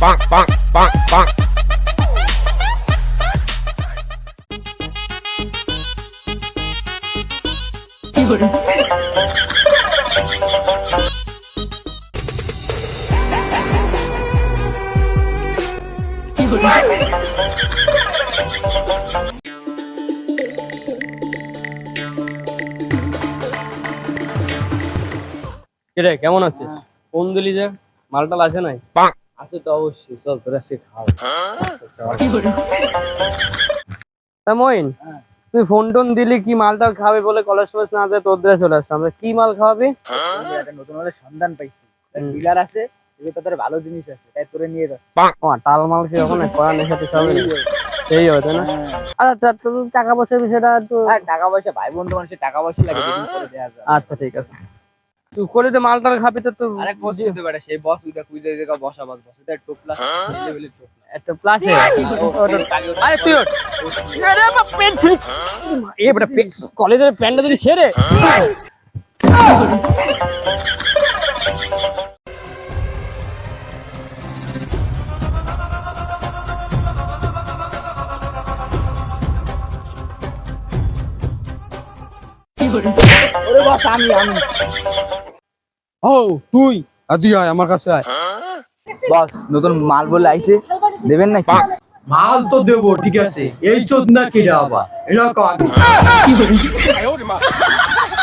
Bonk, bonk, bonk, bonk. কিরে কেমন আছিস? ফোন দিলি যে, মালটাল আছে নাই? আছে তো অবশ্যই, চল তোরা সে খাও। তা মইন, তুই ফোন টোন দিলি কি মালটাল খাবে বলে কলেজ ফলেজ না যায় তোর দেশে চলে আসছে। আমরা কি মাল খাওয়াবি? একটা নতুন মালের সন্ধান পাইছি, ডিলার আছে, এগুলো তাদের ভালো জিনিস আছে, তাই তোরে নিয়ে যাচ্ছে। ও টাল মাল কি ওখানে করা নেশাতে সবই সেই হতো না। আচ্ছা তোর টাকা পয়সার বিষয়টা তো টাকা পয়সা ভাই বন্ধু মানুষের টাকা পয়সা লাগে, যেদিন করে দেয়া যায়। আচ্ছা ঠিক আছে, তুই করে দে মালটাল খাবি তো তুই। আরে বস দিতে পারে সেই বস উইটা কুইজে জায়গা বসা বস বস এটা টোপলা লেভেলের টোপলা একটা প্লাসে আরে তুই ওঠ। আরে বাপ পেন ছিড়ি এ বড় কলেজের প্যান্টটা যদি ছেড়ে ওরে বস আমি ও তুই আদি আয় আমার কাছে আয়। বস নতুন মাল বলে আইছে, দেবেন নাকি? মাল তো দেবো ঠিক আছে, এই চোদ না কিরা আবার এটা কাজ।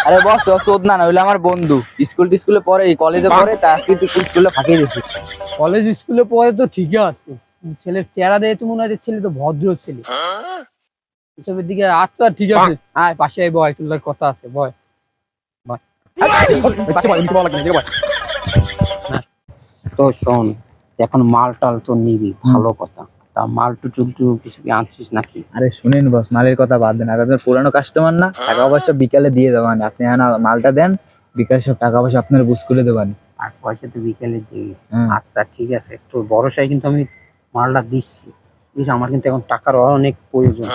আরে বস ও চোদ না হইলে আমার বন্ধু, স্কুলে পড়ে, কলেজে পড়ে, তা আজকে তুই স্কুলে ফাঁকিয়ে দিছিস। কলেজ স্কুলে পড়ে তো ঠিকই আছে, ছেলের চেহারা দেখে তো মনে হয় ছেলে তো ভদ্র ছেলে এসবের দিকে। আচ্ছা ঠিক আছে আয় পাশে আয়, বয় তোর লাগে কথা আছে, বয় বয় পাশে বয়, নিচে বয় লাগবে না, বয়। তো শোন, এখন মাল টাল তো নিবি, ভালো কথা। তা মাল টুটু কিছু কি আনছিস নাকি? আরে শুনেন বস, মালের কথা বাদ দেন, আর আপনার পুরানো কাস্টমার না, টাকা পয়সা বিকালে দিয়ে দেবেন। আপনি মালটা দেন, বিকালে সব টাকা পয়সা আপনার বুঝ করে দেবেন। আর পয়সা তো বিকেলে দিস। আচ্ছা ঠিক আছে, তোর ভরসায় কিন্তু আমি মালটা দিচ্ছি। বুঝছিস, আমার কিন্তু এখন টাকার অনেক প্রয়োজন।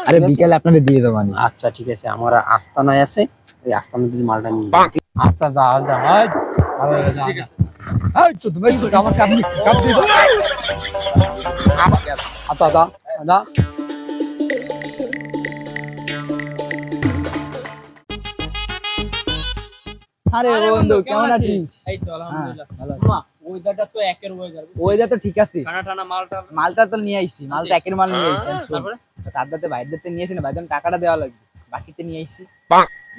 আরে বিকালে আপনারা দিয়ে দেবেন। আচ্ছা ঠিক আছে, আমার আস্তানায় আছে, ওই আস্তানায় যদি মালটা নিয়ে আচ্ছা যা যা হয় ঠিক আছে। এই চোদ ভাই তো আমার কাপ নিছি, কাপ দিয়ে দাও। আচ্ছা দা দা আরে বন্ধু কেমন আছিস? এই তো আলহামদুলিল্লাহ ভালো। ওয়েদারটা তো একের ওয়েদার, ওইটা তো ঠিক আছে, ঠান্ডা ঠান্ডা মালটা মালটা তো নিয়ে আইছি, মালটা একের মাল নিয়ে আইছি। তারপরে তারদাতে বাইরদাতে নিয়েছি না, বাইদান টাকাটা দেওয়া লাগবে, বাকিতে নিয়ে আইছি।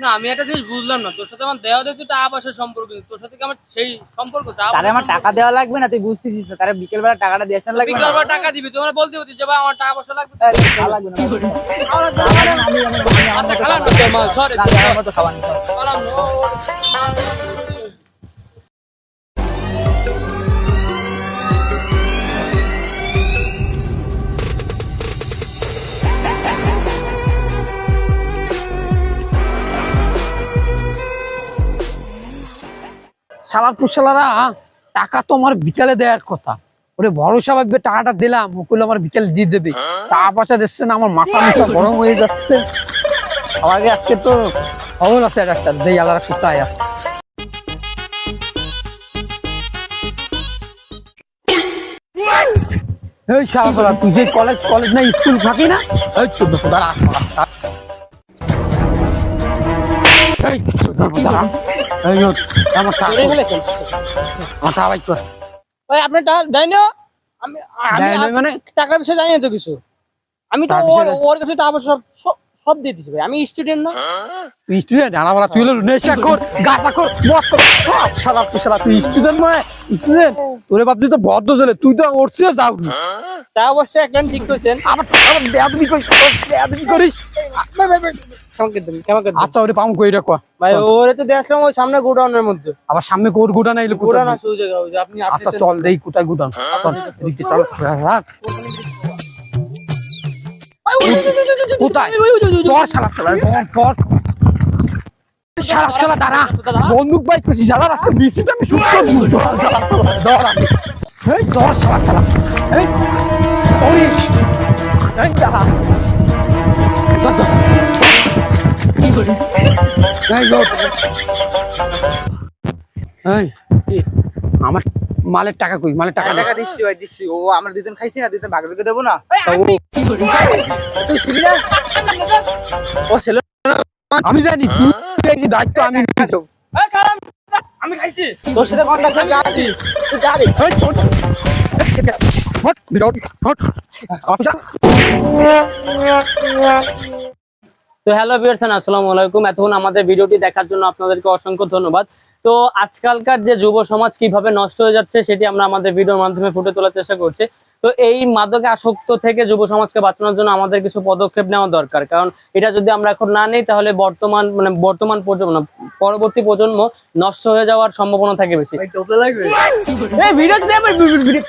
না আমি একটা জিনিস বুঝলাম না, তোর সাথে আমার দেওয়া দেখতে টাকা পয়সার সম্পর্ক নেই, তোর সাথে কি আমার সেই সম্পর্ক? তারে আমার টাকা দেওয়া লাগবে না, তুই বুঝতেছিস না? তারে বিকেল বেলা টাকাটা দিয়ে আসার লাগবে না? বিকাল বেলা টাকা দিবি, তোমার বলতে হতি যে ভাই আমার টাকা পয়সা লাগবে। টাকা লাগবে না, আচ্ছা খালাম না তোর মাল, সরি আমার মতো খাওয়া নি। খালাম না। শালার পুশালারা টাকা তো আমার বিকালে দেওয়ার কথা, ওরে ভরসা ভাববে টাকাটা দিলাম, ও করলে আমার বিকালে দিয়ে দেবে, টাকা পয়সা দিচ্ছে না, আমার মাথা মুথা গরম হয়ে যাচ্ছে। আমাকে আজকে তো খবর আছে একটা দেই আলাদা কোথায় আছে। এই শালা তুই যে কলেজ না স্কুল থাকি না, এই চোদ্দ দাঁড়া মানে টাকা পয়সা জানি না তো কিছু, আমি তো ওর কাছে টাকা পয়সা সব দিয়ে দিছি ভাই, আমি স্টুডেন্ট না। স্টুডেন্ট আনাবালা তুই হলো নেশাখোর গাঁজাখোর মদখোর সব শালা তুই শালা, তুই স্টুডেন্ট মানে স্টুডেন্ট? তোরে বাপ তুই তো ভদ্র ছেলে, তুই তো ওরছিও যাও তা অবশ্যই একদম ঠিক করেছেন। আমার বেয়াদবি করিস আচ্ছা ওরে পাম কই রাখো ভাই, ওরে তো দেখলাম ওই সামনে গোডাউনের মধ্যে। আবার সামনে গোডাউন আইলো, গোডাউন আছে ওই জায়গা, ওই যে আপনি আচ্ছা চল দেই কোথায় গোডাউন, চল এদিকে চল। কোথায় তোর শালা শালা দাঁড়া বন্দুক বাইক করছি শালা আজকে বিসিটা আমি শুট করব ধর এই ধর শালা এই ওরে এই দাঁড়া কি করি এই লোট এই আমার মালের টাকা কই মালের টাকা টাকা দিচ্ছি ভাই দিচ্ছি। ও আমরা দুজন খাইছি না, দুজন ভাগ করে দেবো না? তুই শুনি না ও ছেলে আমি জানি তুই কি দায়িত্ব আমি নিয়েছি আমি খাইছি তোর সাথে কন্টাক্ট করে যাচ্ছি, তুই যা রে। এই ছোট হট বিরাট হট আপনি তো হ্যালো ভিউয়ার্স আসসালামু আলাইকুম। এতক্ষণ আমাদের ভিডিওটি দেখার জন্য আপনাদেরকে অসংখ্য ধন্যবাদ। তো আজকালকার যে যুব সমাজ কিভাবে নষ্ট হয়ে যাচ্ছে সেটি আমরা আমাদের ভিডিওর মাধ্যমে ফুটে তোলার চেষ্টা করছি। তো এই মাদকে আসক্ত থেকে যুব সমাজকে বাঁচানোর জন্য আমাদের কিছু পদক্ষেপ নেওয়া দরকার, কারণ এটা যদি আমরা এখন না নেই তাহলে বর্তমান প্রজন্ম পরবর্তী প্রজন্ম নষ্ট হয়ে যাওয়ার সম্ভাবনা থাকে বেশি। ভাই টোপলা লাগবে? এই ভিডিও